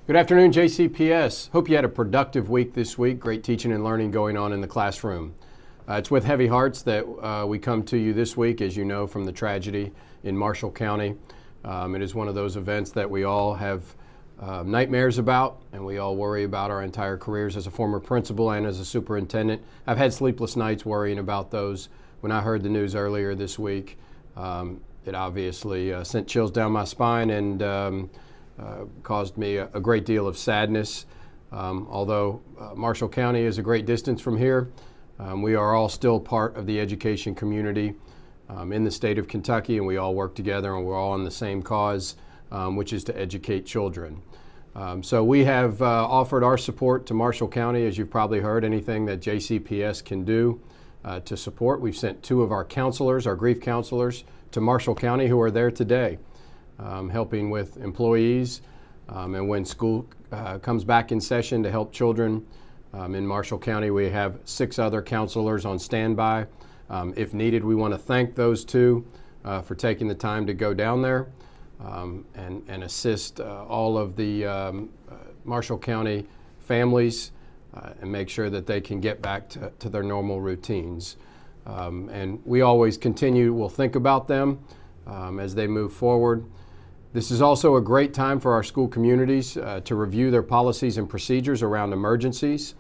Good afternoon, JCPS. Hope you had a productive week this week. Great teaching and learning going on in the classroom. It's with heavy hearts that we come to you this week, as you know, from the tragedy in Marshall County. It is one of those events that we all have nightmares about, and we all worry about our entire careers. As a former principal and as a superintendent, I've had sleepless nights worrying about those. When I heard the news earlier this week, it obviously sent chills down my spine and caused me a great deal of sadness. Although Marshall County is a great distance from here, we are all still part of the education community in the state of Kentucky, and we all work together and we're all on the same cause, which is to educate children. So we have offered our support to Marshall County, as you've probably heard, anything that JCPS can do to support. We've sent 2 of our counselors, our grief counselors, to Marshall County who are there today, helping with employees and when school comes back in session to help children. In Marshall County, we have 6 other counselors on standby. If needed, we want to thank those 2 for taking the time to go down there and assist all of the Marshall County families and make sure that they can get back to their normal routines. And we always we'll think about them as they move forward. This is also a great time for our school communities to review their policies and procedures around emergencies.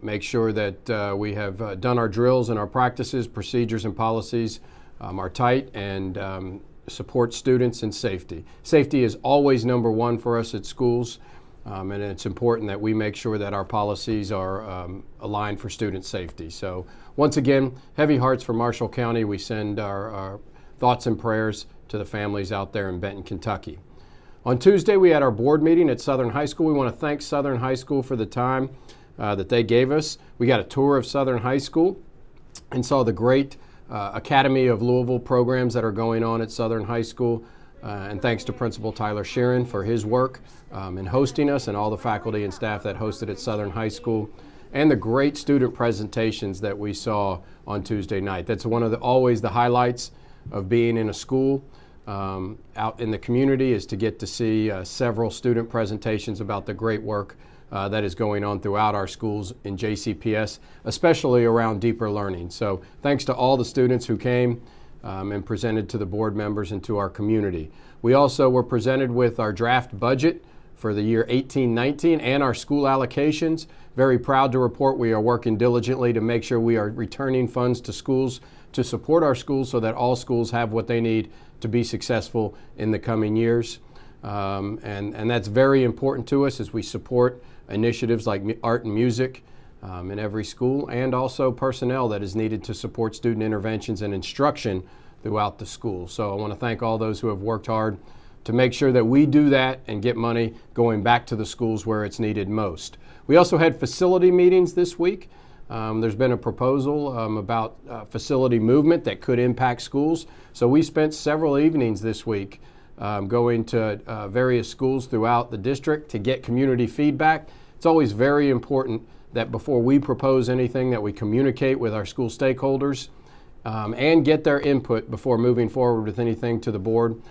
Make sure that we have done our drills and our practices, procedures and policies are tight, and support students in safety. Safety is always number 1 for us at schools, and it's important that we make sure that our policies are aligned for student safety. So once again, heavy hearts for Marshall County. We send our thoughts and prayers to the families out there in Benton, Kentucky. On Tuesday, we had our board meeting at Southern High School. We want to thank Southern High School for the time that they gave us. We got a tour of Southern High School and saw the great Academy of Louisville programs that are going on at Southern High School. And thanks to Principal Tyler Sheeran for his work in hosting us, and all the faculty and staff that hosted at Southern High School, and the great student presentations that we saw on Tuesday night. That's one of always the highlights of being in a school out in the community, is to get to see several student presentations about the great work that is going on throughout our schools in JCPS, especially around deeper learning. So thanks to all the students who came and presented to the board members and to our community. We also were presented with our draft budget for the year 18-19 and our school allocations. Very proud to report we are working diligently to make sure we are returning funds to schools to support our schools so that all schools have what they need to be successful in the coming years. And that's very important to us as we support initiatives like art and music in every school, and also personnel that is needed to support student interventions and instruction throughout the school. So I want to thank all those who have worked hard to make sure that we do that and get money going back to the schools where it's needed most. We also had facility meetings this week. There's been a proposal about facility movement that could impact schools. So we spent several evenings this week going to various schools throughout the district to get community feedback. It's always very important that before we propose anything that we communicate with our school stakeholders and get their input before moving forward with anything to the board.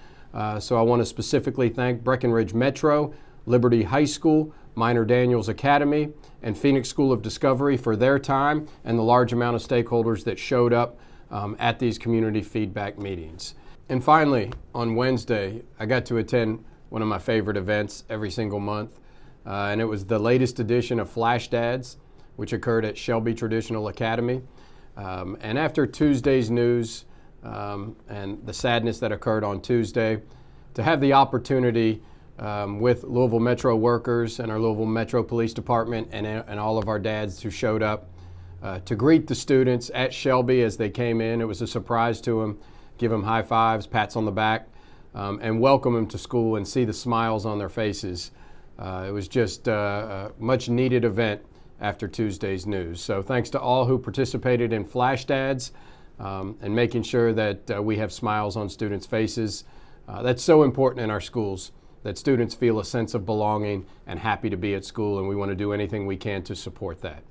So I want to specifically thank Breckenridge Metro, Liberty High School, Minor Daniels Academy, and Phoenix School of Discovery for their time and the large amount of stakeholders that showed up at these community feedback meetings. And finally, on Wednesday, I got to attend one of my favorite events every single month, and it was the latest edition of Flash Dads, which occurred at Shelby Traditional Academy. And after Tuesday's news and the sadness that occurred on Tuesday, to have the opportunity with Louisville Metro workers and our Louisville Metro Police Department and all of our dads who showed up to greet the students at Shelby as they came in. It was a surprise to them, give them high fives, pats on the back, and welcome them to school and see the smiles on their faces. It was just a much needed event after Tuesday's news. So thanks to all who participated in Flash Dads and making sure that we have smiles on students' faces. That's so important in our schools, that students feel a sense of belonging and happy to be at school, and we want to do anything we can to support that.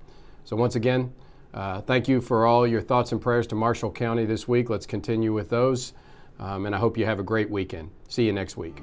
So once again, thank you for all your thoughts and prayers to Marshall County this week. Let's continue with those, and I hope you have a great weekend. See you next week.